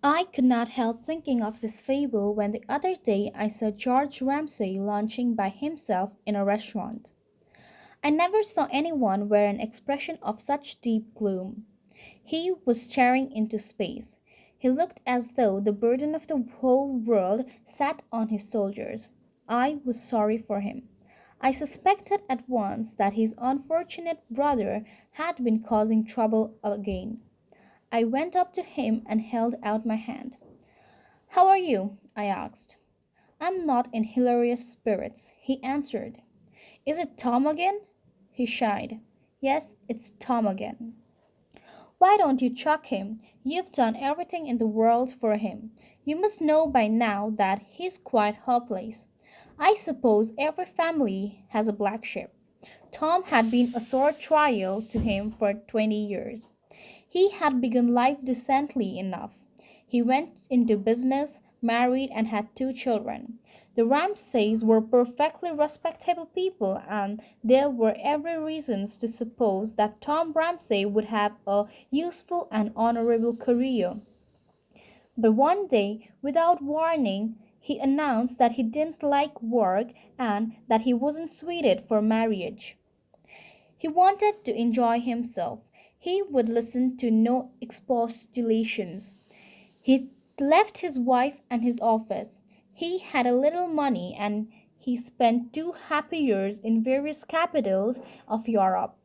I could not help thinking of this fable when the other day I saw George Ramsay lunching by himself in a restaurant. I never saw anyone wear an expression of such deep gloom. He was staring into space. He looked as though the burden of the whole world sat on his shoulders. I was sorry for him. I suspected at once that his unfortunate brother had been causing trouble again. I went up to him and held out my hand. "How are you?" I asked. "I'm not in hilarious spirits," he answered. "Is it Tom again?" He shied. "Yes, it's Tom again." "Why don't you chuck him? You've done everything in the world for him. You must know by now that he's quite hopeless. I suppose every family has a black sheep. Tom had been a sore trial to him for 20 years. He had begun life decently enough. He went into business, married, and had 2 children. The Ramsays were perfectly respectable people, and there were every reasons to suppose that Tom Ramsay would have a useful and honorable career. But one day, without warning, he announced that he didn't like work and that he wasn't suited for marriage. He wanted to enjoy himself. He would listen to no expostulations. He left his wife and his office. He had a little money and he spent 2 happy years in various capitals of Europe.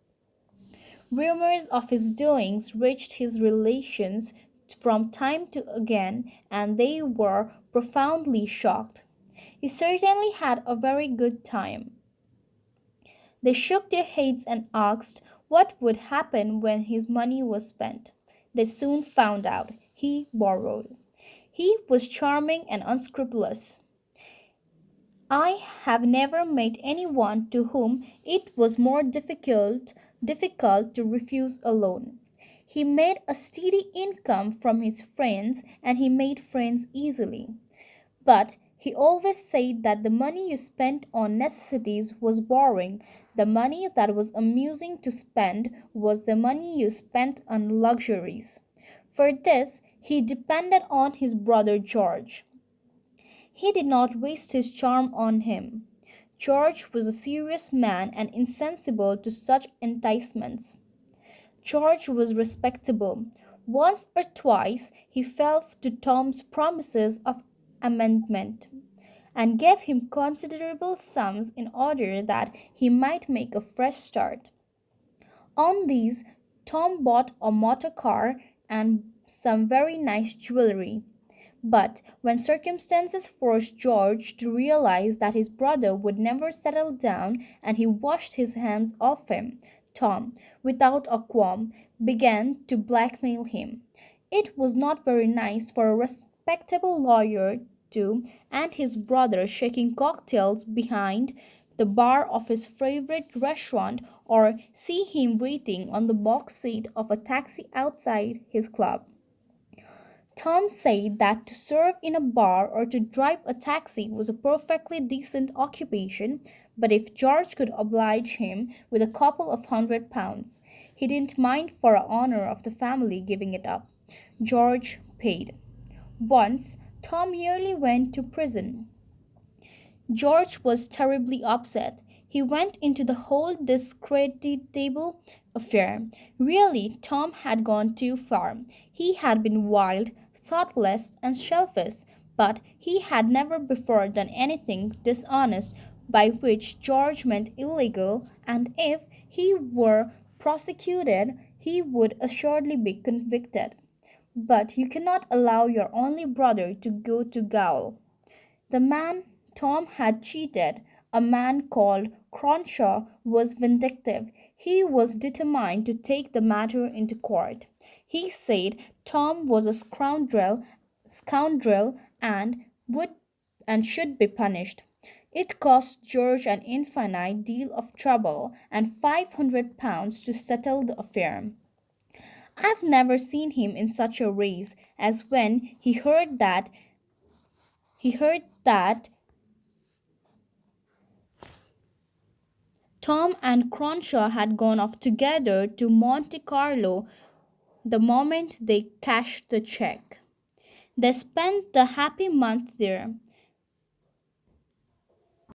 Rumors of his doings reached his relations from time to again, and they were profoundly shocked. He certainly had a very good time. They shook their heads and asked what would happen when his money was spent. They soon found out. He borrowed. He was charming and unscrupulous. I have never met anyone to whom it was more difficult to refuse a loan. He made a steady income from his friends and he made friends easily. But he always said that the money you spent on necessities was boring. The money that was amusing to spend was the money you spent on luxuries. For this, he depended on his brother George. He did not waste his charm on him. George was a serious man and insensible to such enticements. George was respectable. Once or twice he fell to Tom's promises of amendment and gave him considerable sums in order that he might make a fresh start. On these, Tom bought a motor car and some very nice jewelry. But when circumstances forced George to realize that his brother would never settle down and he washed his hands off him, Tom, without a qualm, began to blackmail him. It was not very nice for a respectable lawyer to and his brother shaking cocktails behind the bar of his favorite restaurant or see him waiting on the box seat of a taxi outside his club. Tom said that to serve in a bar or to drive a taxi was a perfectly decent occupation, but if George could oblige him with a couple of £100, he didn't mind for the honor of the family giving it up. George paid. Once, Tom nearly went to prison. George was terribly upset. He went into the whole discreditable affair. Really, Tom had gone too far. He had been wild, thoughtless, and selfish, but he had never before done anything dishonest by which George meant illegal, and if he were prosecuted, he would assuredly be convicted. But you cannot allow your only brother to go to gaol. The man Tom had cheated, a man called Cronshaw, was vindictive. He was determined to take the matter into court. He said Tom was a scoundrel would and should be punished. It cost George an infinite deal of trouble and £500 to settle the affair. I've never seen him in such a rage as when he heard that Tom and Cronshaw had gone off together to Monte Carlo the moment they cashed the check. They spent the happy month there,